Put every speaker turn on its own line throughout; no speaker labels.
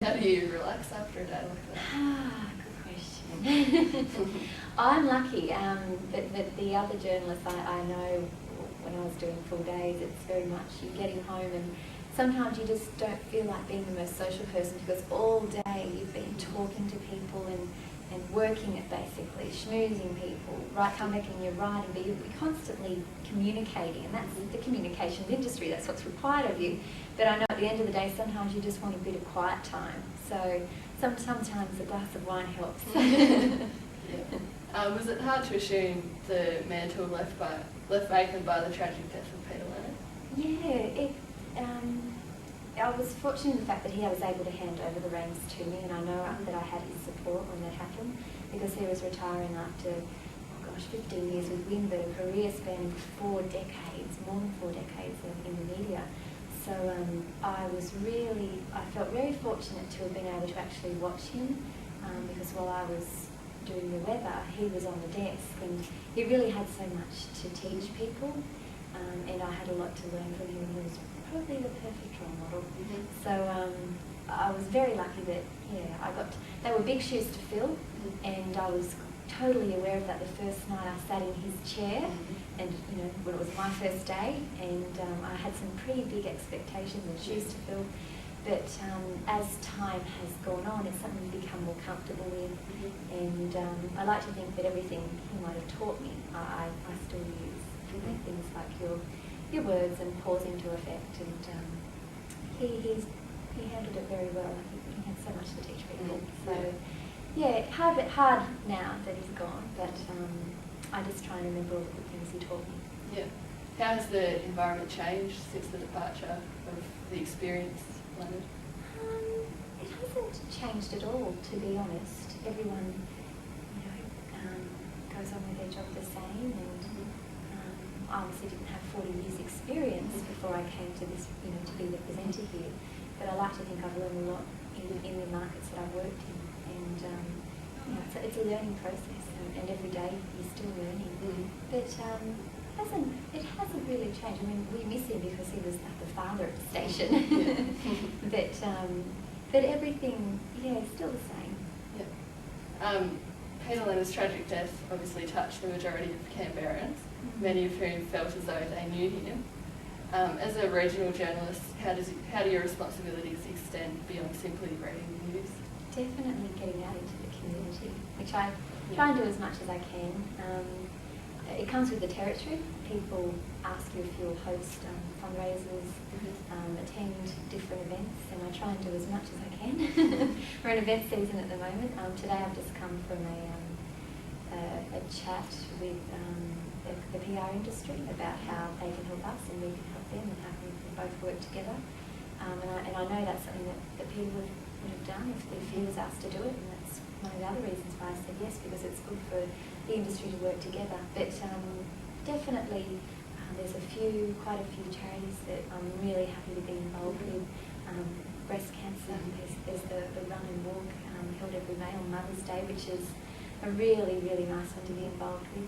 How do you relax after a day like that?
Good question. I'm lucky, but the other journalists I know, when I was doing full days, it's very much you getting home and sometimes you just don't feel like being the most social person because all day you've been talking to people and working it basically, schmoozing people, come back and you're writing, but you're constantly communicating, and that's the communications industry, that's what's required of you. But I know at the end of the day, sometimes you just want a bit of quiet time. So sometimes a glass of wine helps.
Yeah. Was it hard to assume the mantle left vacant by the tragic death of Peter Leonard?
Yeah, I was fortunate in the fact that he was able to hand over the reins to me, and I know that I had his support when that happened, because he was retiring after, 15 years with Win, but a career spanning 4 decades, more than 4 decades in the media. So I felt very fortunate to have been able to actually watch him, because while I was doing the weather, he was on the desk, and he really had so much to teach people, and I had a lot to learn from him, and he was probably the perfect role model. So I was very lucky that, they were big shoes to fill, and I was totally aware of that the first night I sat in his chair, and when it was my first day, and I had some pretty big expectations and shoes to fill. But as time has gone on, it's something you become more comfortable with, and I like to think that everything he might have taught me, I still use. Things like your words and pausing to effect, and he handled it very well. I think he had so much to teach people. So hard now that he's gone, but I just try and remember all the good things he taught me.
Yeah. How has the environment changed since the departure of the experienced Leonard?
It hasn't changed at all, to be honest. Everyone, goes on with their job the same, and I obviously didn't have 40 years experience before I came to this, to be the presenter here. But I like to think I've learned a lot in the markets that I've worked in, and it's a learning process, and every day you're still learning. But it hasn't really changed. I mean, we miss him because he was like the father of the station. But everything, is still the same.
Yeah. Peter Leonard's tragic death obviously touched the majority of Canberrans, many of whom felt as though they knew him. As a regional journalist, how do your responsibilities extend beyond simply reading the news?
Definitely getting out into the community, which I try and do as much as I can. It comes with the territory. People ask you if you'll host fundraisers, attend different events, and I try and do as much as I can. We're in event season at the moment. Today I've just come from a chat with the PR industry about how they can help us and we can help them, and how we can both work together. And I know that's something that people would have done if he was asked to do it, and that's one of the other reasons why I said yes, because it's good for the industry to work together. But definitely there's quite a few charities that I'm really happy to be involved with. Breast cancer, there's the run and walk held every May on Mother's Day, which is a really, really nice one to be involved with.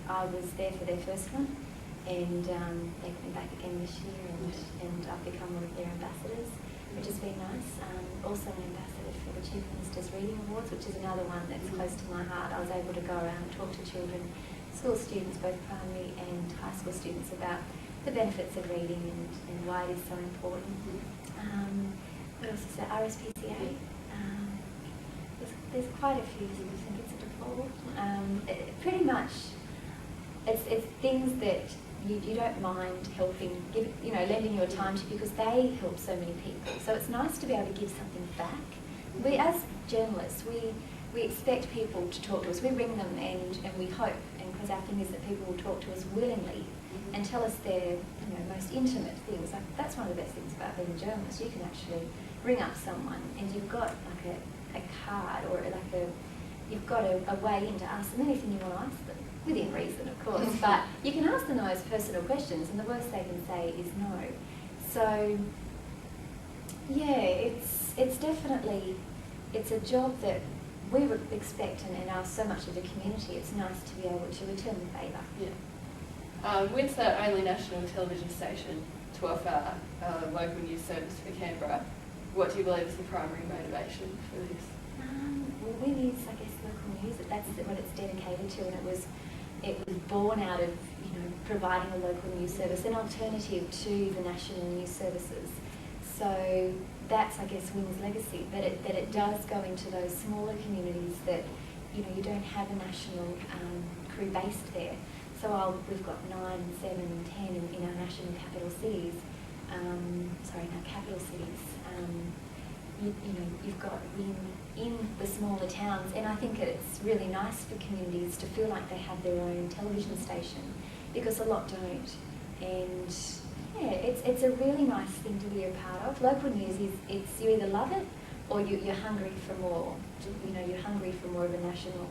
I was there for their first one, and they've been back again this year, and I've become one of their ambassadors, which has been nice. Also an ambassador for the Chief Minister's Reading Awards, which is another one that's close to my heart. I was able to go around and talk to children, school students, both primary and high school students, about the benefits of reading and why it is so important. What else is there? RSPCA. There's quite a few things. I think it's a default. Pretty much, it's things that you don't mind helping, lending your time to, because they help so many people. So it's nice to be able to give something back. We, as journalists, we expect people to talk to us. We ring them and we hope, and because our thing is that people will talk to us willingly and tell us their most intimate things. Like, that's one of the best things about being a journalist. You can actually ring up someone and you've got like a card, or you've got a way in to ask them anything you want to ask them, within reason, of course. But you can ask them those personal questions, and the worst they can say is no. So it's definitely, it's a job that we would expect and ask so much of the community. It's nice to be able to return the favour.
Yeah. Win's the only national television station to offer a local news service for Canberra. what do you believe is the primary motivation for this?
Well, we use, I guess, local news. That's what it's dedicated to, and it was born out of providing a local news service, an alternative to the national news services. So that's, I guess, WIN's legacy, that it does go into those smaller communities that you don't have a national crew based there. So we've got 9, 7, and 10 in our national capital cities. In our capital cities. You've got WIN in the smaller towns, and I think it's really nice for communities to feel like they have their own television station, because a lot don't. And yeah, it's a really nice thing to be a part of. Local news it's you either love it or you're hungry for more. You're hungry for more of a national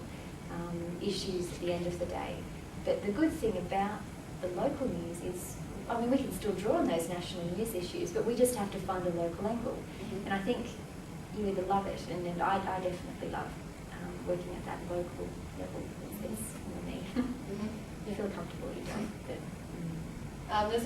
issues at the end of the day. But the good thing about the local news is, we can still draw on those national news issues, but we just have to find a local angle. And I think you either love it, and I definitely love working at that local level. It's for me. You feel comfortable, you don't. But,
there's